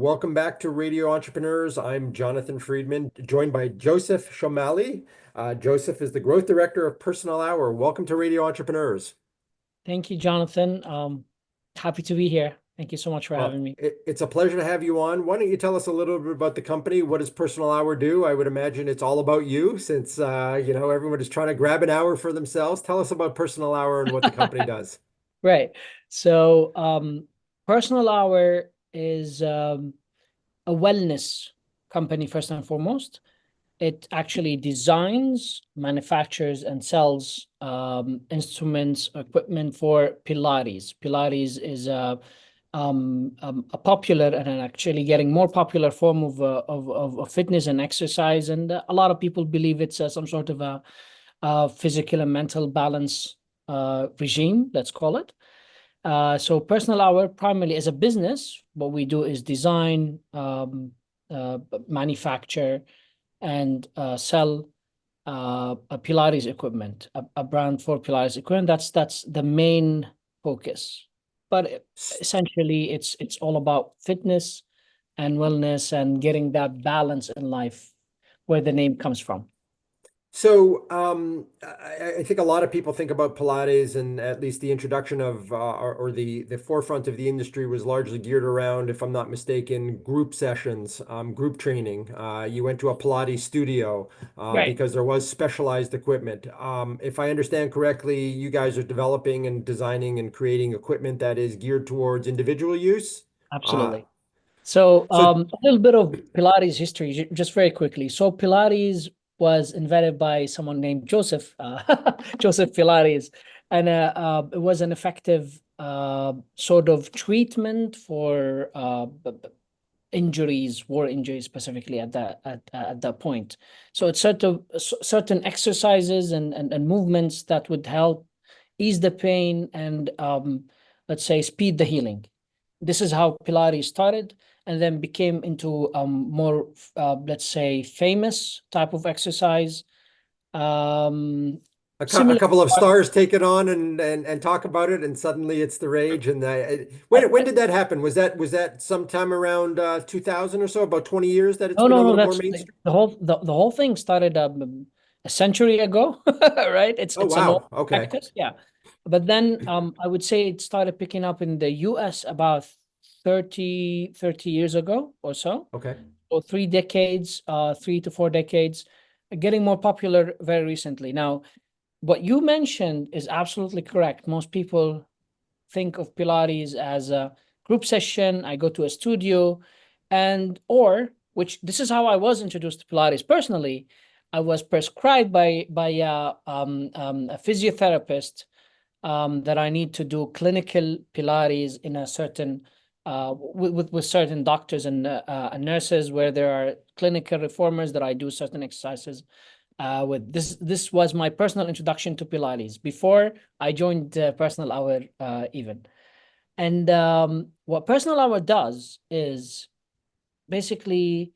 welcome back to Radio Entrepreneurs. I'm Jonathan Freedman, joined by Joseph Shomali. Joseph is the Growth Director of PersonalHour. Welcome to Radio Entrepreneurs. Thank you, Jonathan. Happy to be here. Thank you so much for Well, having me. it's a pleasure to have you on. Why don't you tell us a little bit about the company? What does PersonalHour do? I would imagine it's all about you since, everyone is trying to grab an hour for themselves. Tell us about PersonalHour and what the company does. Right. So, Personal Hour is a wellness company, first and foremost. It actually designs, manufactures, and sells instruments, equipment for Pilates. Pilates is a popular and an actually getting more popular form of fitness and exercise, and a lot of people believe it's some sort of a physical and mental balance regime, let's call it. So Personal Hour primarily as a business, what we do is design, manufacture, and sell a Pilates equipment, a brand for Pilates equipment. That's the main focus. But essentially, it's all about fitness and wellness and getting that balance in life, where the name comes from. So, I think a lot of people think about Pilates, and at least the introduction of or the forefront of the industry was largely geared around, if I'm not mistaken, group sessions, group training. You went to a Pilates studio Right. because there was specialized equipment. If I understand correctly, you guys are developing and designing and creating equipment that is geared towards individual use. Uh, Absolutely. So, so, a little bit of Pilates history, just very quickly. So, Pilates was invented by someone named Joseph, Joseph Pilates, and it was an effective sort of treatment for injuries, war injuries specifically at that point. So, it's certain exercises and movements that would help ease the pain and let's say speed the healing. This is how Pilates started and then became into more, let's say, famous type of exercise. a Similar. couple of stars take it on and talk about it, and suddenly it's the rage. And when did that happen? Was that sometime around 2000 or so? About 20 years that it's No, been a no, no. little more That's mainstream? the whole thing started a century ago, right? Oh, It's an old wow. Okay. practice, yeah. But then I would say it started picking up in the US about 30 years ago or so. Okay. So 3 decades, 3 to 4 decades, getting more popular very recently. Now, what you mentioned is absolutely correct. Most people think of Pilates as a group session. I go to a studio, and or which this is how I was introduced to Pilates personally. I was prescribed by a physiotherapist that I need to do clinical Pilates in a certain with certain doctors and nurses, where there are clinical reformers that I do certain exercises with. This was my personal introduction to Pilates before I joined PersonalHour even. And what PersonalHour does is basically,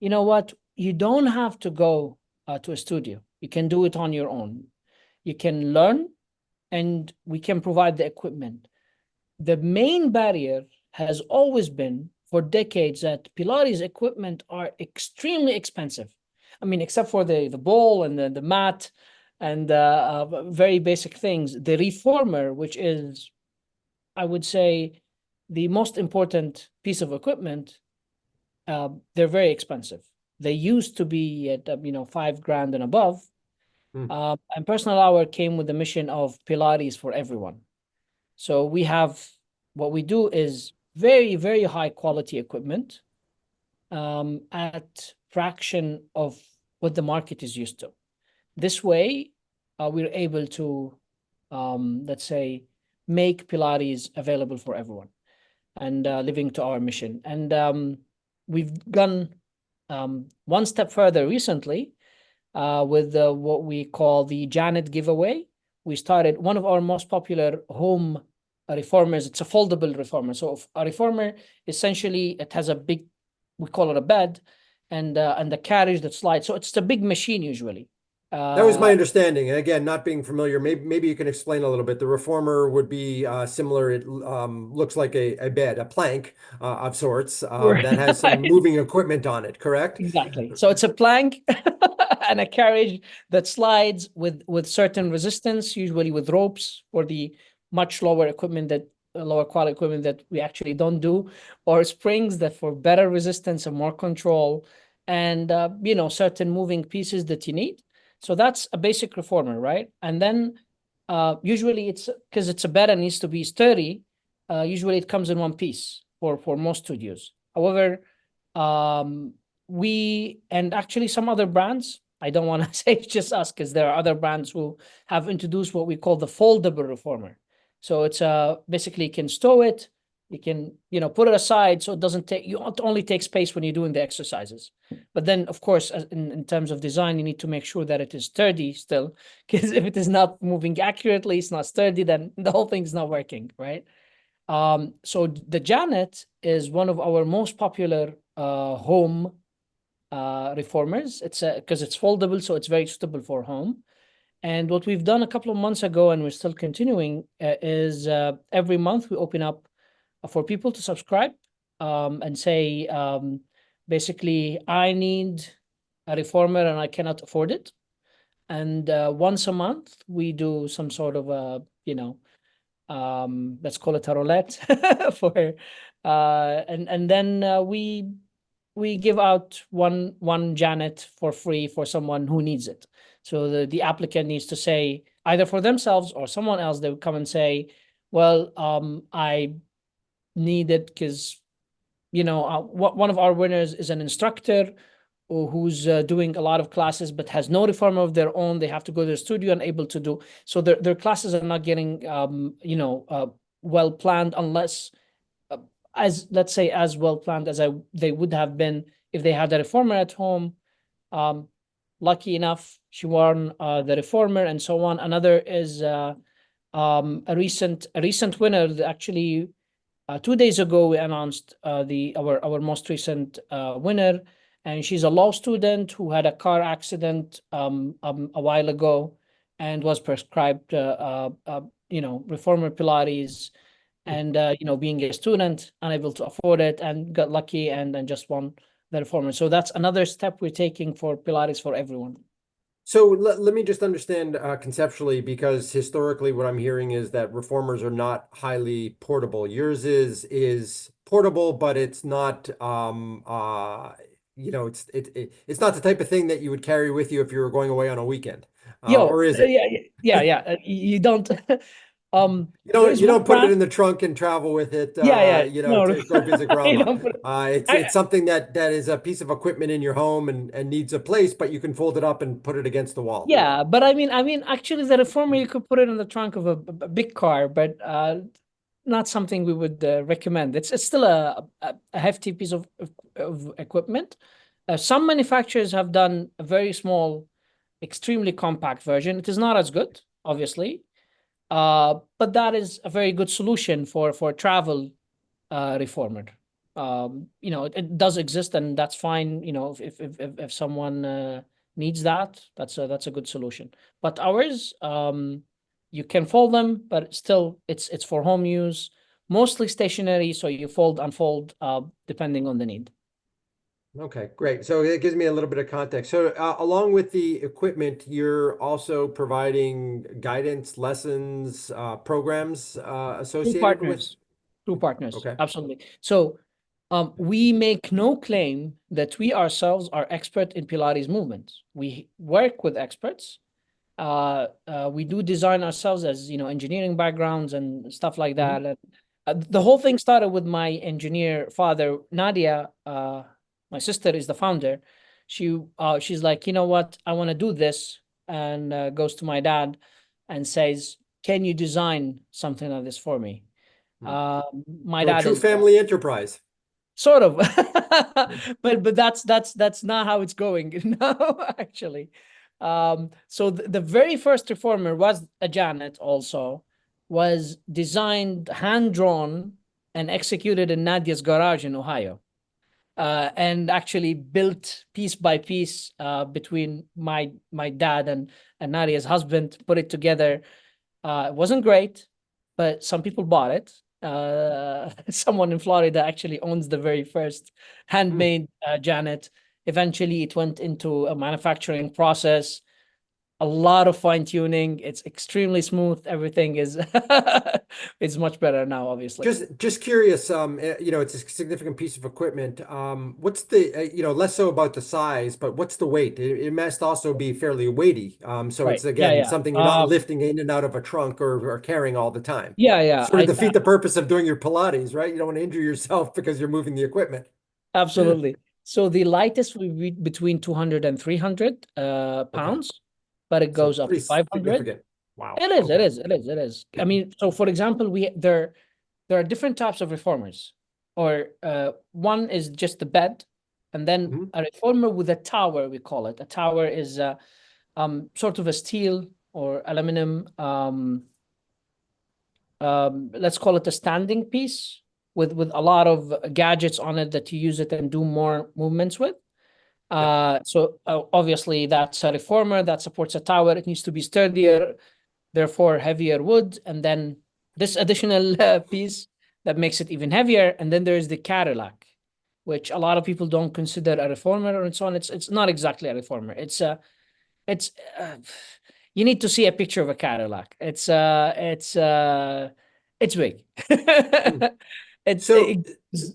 you know what, you don't have to go to a studio. You can do it on your own. You can learn, and we can provide the equipment. The main barrier has always been for decades that Pilates equipment are extremely expensive. I mean, except for the ball and the mat and very basic things. The reformer, which is, I would say, the most important piece of equipment, they're very expensive. They used to be at $5,000 and above. Hmm. And PersonalHour came with the mission of Pilates for everyone. So we have, what we do is very, very high quality equipment at fraction of what the market is used to. This way, we're able to, let's say, make Pilates available for everyone and living to our mission. And we've gone one step further recently with what we call the Janet giveaway. We started one of our most popular home reformers. It's a foldable reformer. So a reformer, essentially, it has a big, we call it a bed, and the carriage that slides. So it's a big machine usually. That was Uh, my understanding. And again, not being familiar, maybe you can explain a little bit. The reformer would be similar. It looks like a bed, a plank of sorts that has some right. moving equipment on it, correct? Exactly. So it's a plank and a carriage that slides with certain resistance, usually with ropes for the much lower equipment that lower quality equipment that we actually don't do, or springs that for better resistance and more control, and certain moving pieces that you need. So that's a basic reformer, right? And then usually it's because it's a bed and needs to be sturdy. Usually it comes in one piece for most studios. However, um we and actually some other brands, I don't want to say it's just us because there are other brands who have introduced what we call the foldable reformer. So it's basically you can stow it, you can put it aside so it doesn't take you only take space when you're doing the exercises. But then of course in terms of design you need to make sure that it is sturdy still, because if it is not moving accurately, it's not sturdy, then the whole thing's not working, right? So the Janet is one of our most popular home reformers. It's because it's foldable, so it's very suitable for home. And what we've done a couple of months ago, and we're still continuing, is every month we open up for people to subscribe and say, basically, I need a reformer and I cannot afford it. And once a month, we do some sort of a, let's call it a roulette for and then we give out one Janet for free for someone who needs it. So the applicant needs to say either for themselves or someone else, they would come and say, well, I need it because one of our winners is an instructor who's doing a lot of classes but has no reformer of their own. They have to go to the studio and able to do so. Their classes are not getting well planned unless as let's say as well planned as they would have been if they had a reformer at home. Um, Lucky enough, she won the reformer and so on. Another is a recent winner. Actually, 2 days ago, we announced our most recent winner, and she's a law student who had a car accident a while ago, and was prescribed reformer Pilates, and being a student, unable to afford it, and got lucky and then just won the reformer. So that's another step we're taking for Pilates for everyone. So let me just understand conceptually, because historically what I'm hearing is that reformers are not highly portable. Yours is portable, but it's not it's not the type of thing that you would carry with you if you were going away on a weekend. Yo, Or is it? yeah, yeah, yeah. You don't. You There don't is you one don't put it brand. in the trunk and travel with it Yeah, yeah. No, to go visit you grandma. don't put. It's I something that is a piece of equipment in your home and needs a place, but you can fold it up and put it against the wall. Yeah, but I mean, actually, the reformer you could put it in the trunk of a big car, but not something we would recommend. It's still a hefty piece of equipment. Some manufacturers have done a very small, extremely compact version. It is not as good, obviously, but that is a very good solution for travel reformer. It does exist, and that's fine. If someone needs that, that's a good solution. But ours, you can fold them, but still, it's for home use, mostly stationary. So you fold, unfold, depending on the need. Okay, great. So it gives me a little bit of context. So along with the equipment, you're also providing guidance, lessons, programs True associated with. partners, true partners, Okay. absolutely. So, we make no claim that we ourselves are expert in Pilates movements. We work with experts. We do design ourselves as engineering backgrounds and stuff like Mhm. that. And, the whole thing started with my engineer father, Nadia. My sister is the founder. She's like, you know what, I want to do this, and goes to my dad and says, "Can you design something like this for me?" Hmm. Uh, my So a dad true is family enterprise. sort of, but that's not how it's going now, actually. So the very first reformer was a Janet, also was designed, hand drawn, and executed in Nadia's garage in Ohio. and actually built piece by piece between my dad and Nadia's husband, put it together. It wasn't great, but some people bought it. Someone in Florida actually owns the very first Mm. handmade Janet. Eventually, it went into a manufacturing process, a lot of fine tuning. It's extremely smooth. Everything is is much better now, obviously. Just curious, you know, it's a significant piece of equipment. What's the, you know, less so about the size, but what's the weight? It must also be fairly weighty. So Right. it's Yeah, again yeah. something you're not lifting in and out of a trunk or carrying all the time. Yeah, yeah. Sort of defeat the purpose of doing your Pilates, right? You don't want to injure yourself because you're moving the equipment. Absolutely. So the lightest will be between 200 and 300 Okay, pounds, but it so goes up pretty to 500. significant. Wow. It is, it Okay. is, it is, it is. I mean, so for example, there are different types of reformers. Or one is just the bed, and then Mhm. a reformer with a tower, we call it. A tower is sort of a steel or aluminum, let's call it a standing piece with a lot of gadgets on it that you use it and do more movements with. Yep. Obviously that's a reformer that supports a tower. It needs to be sturdier, therefore heavier wood, and then this additional piece that makes it even heavier. And then there's the Cadillac, which a lot of people don't consider a reformer and so on. It's not exactly a reformer. It's you need to see a picture of a Cadillac. It's big. Hmm. So It's,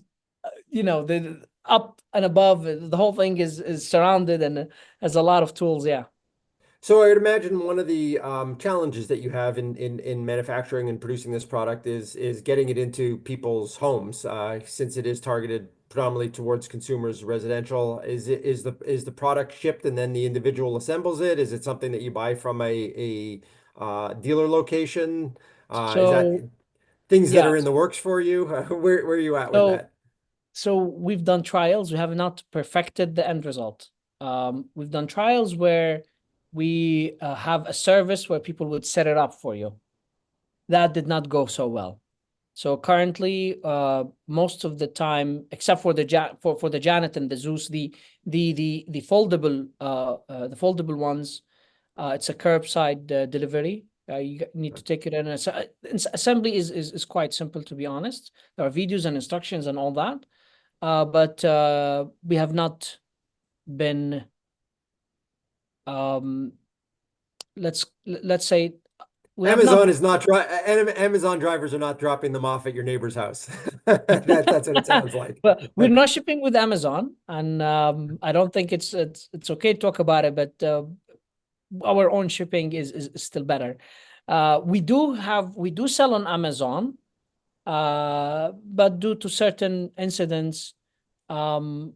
you know, the up and above, the whole thing is surrounded and has a lot of tools. Yeah. So I would imagine one of the challenges that you have in manufacturing and producing this product is getting it into people's homes, since it is targeted predominantly towards consumers, residential. Is the product shipped and then the individual assembles it? Is it something that you buy from a dealer location? Is that So things that yeah. are in the works for you? Where are you at with So that? so we've done trials. We have not perfected the end result. We've done trials where we have a service where people would set it up for you. That did not go so well. So currently, most of the time, except for for the Janet and the Zeus, the foldable the foldable ones, it's a curbside delivery. You need to take it in. Assembly is quite simple, to be honest. There are videos and instructions and all that, but we have not been um, let's say we have not Amazon is not Amazon drivers are not dropping them off at your neighbor's house. That's what it sounds like. but we're not shipping with Amazon, and I don't think it's okay to talk about it, but our own shipping is still better. We do sell on Amazon, but due to certain incidents, um,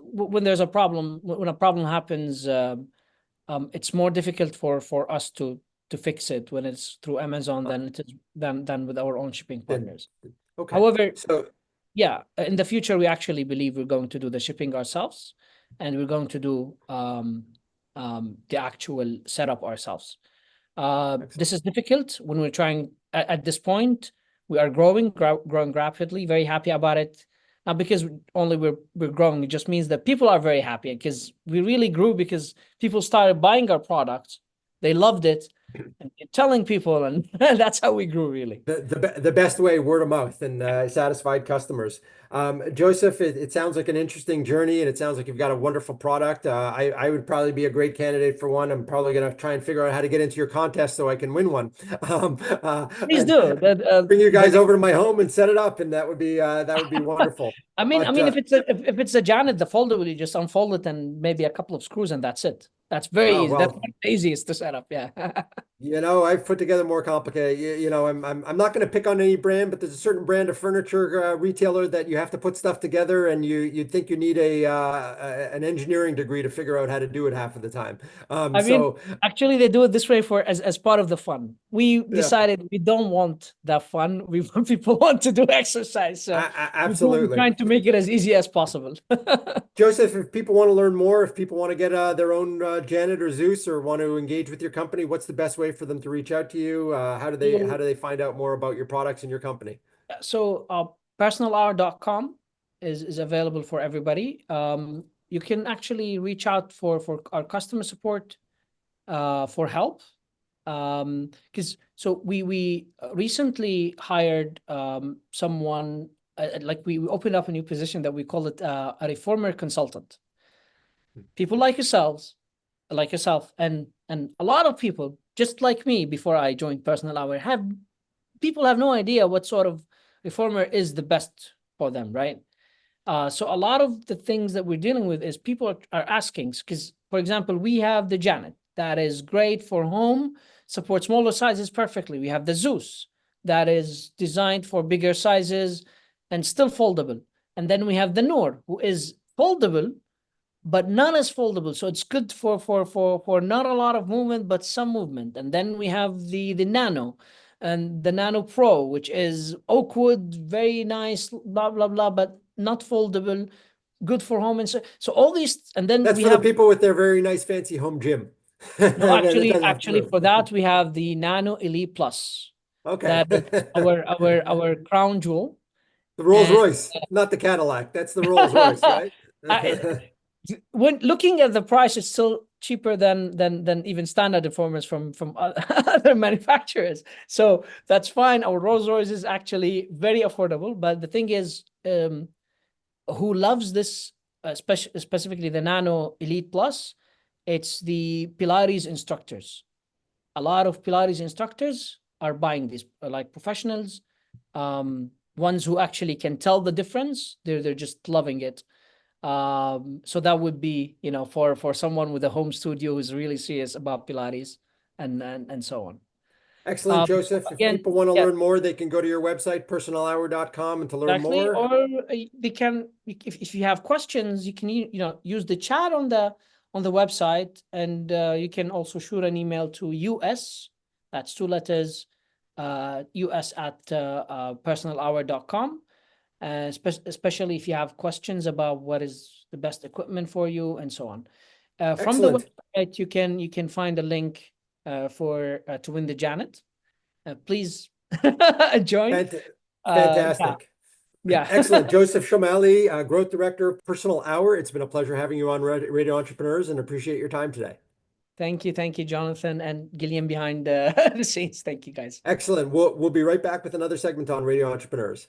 when there's a problem, when a problem happens, it's more difficult for us to fix it when it's through Amazon Uh, than it is than with our own shipping Then partners. okay. However, So yeah, in the future, we actually believe we're going to do the shipping ourselves, and we're going to do the actual setup ourselves. excellent. This is difficult when we're trying at this point. We are growing rapidly, very happy about it. Not because only we're growing, it just means that people are very happy because we really grew because people started buying our products, they loved it, and telling people, and that's how we grew, really. The best way, word of mouth and satisfied customers. Joseph, it sounds like an interesting journey, and it sounds like you've got a wonderful product. I would probably be a great candidate for one. I'm probably going to try and figure out how to get into your contest so I can win one. Please And do that. bring you guys over to my home and set it up, and that would be wonderful. I But mean, if it's a Janet, the folder, will you just unfold it and maybe a couple of screws, and that's it. That's very oh easy. That's well. one of the easiest to set up. Yeah. You know, I've put together more complicated. You know, I'm not going to pick on any brand, but there's a certain brand of furniture retailer that you have to put stuff together, and you'd think you need an engineering degree to figure out how to do it half of the time. I mean, So actually, they do it this way for as part of the fun. We yeah, decided we don't want that fun. We want people want to do exercise, so we're absolutely. trying to make it as easy as possible. Joseph, if people want to learn more, if people want to get their own Janet or Zeus or want to engage with your company, what's the best way for them to reach out to you? How So, do they find out more about your products and your company? so personalhour.com. is available for everybody. You can actually reach out for our customer support for help. Because so we recently hired someone, like we opened up a new position that we call it a reformer consultant. People like yourselves, like yourself, and a lot of people just like me before I joined Personal Hour have no idea what sort of reformer is the best for them, right? So a lot of the things that we're dealing with is people are asking, because, for example, we have the Janet that is great for home, supports smaller sizes perfectly. We have the Zeus that is designed for bigger sizes and still foldable. And then we have the Noor, who is foldable, but not as foldable. So it's good for not a lot of movement, but some movement. And then we have the Nano and the Nano Pro, which is oak wood, very nice, blah, blah, blah, but not foldable, good for home. And so all these, and then That's we for the have, people with their very nice fancy home gym. no, That doesn't have actually roof. for that, we have the Nano Elite Plus. Okay. That is our crown jewel. The Rolls And Royce, not the Cadillac. That's the Rolls Royce, right? I, when looking at the price, it's still cheaper than even standard deformers from other manufacturers. So that's fine. Our Rolls Royce is actually very affordable. But the thing is, who loves this, specifically the Nano Elite Plus? It's the Pilates instructors. A lot of Pilates instructors are buying these, like professionals, ones who actually can tell the difference. They're just loving it. So that would be, for someone with a home studio who's really serious about Pilates and so on. Excellent, Joseph. If Again, people want to yeah, learn more, they can go to your website, personalhour.com, and to learn exactly. more. Or they can, if you have questions, you can use the chat on the website, and you can also shoot an email to US. That's two letters, US at personalhour.com. Especially if you have questions about what is the best equipment for you and so on. From the Excellent. website, you can find a link for to win the Janet. Please join. Fant- Yeah, Fantastic. Excellent. yeah. Joseph Shomali, Growth Director of Personal Hour. It's been a pleasure having you on Radio Entrepreneurs and appreciate your time today. Thank you, Jonathan and Gillian behind the scenes. Thank you, guys. Excellent. We'll be right back with another segment on Radio Entrepreneurs.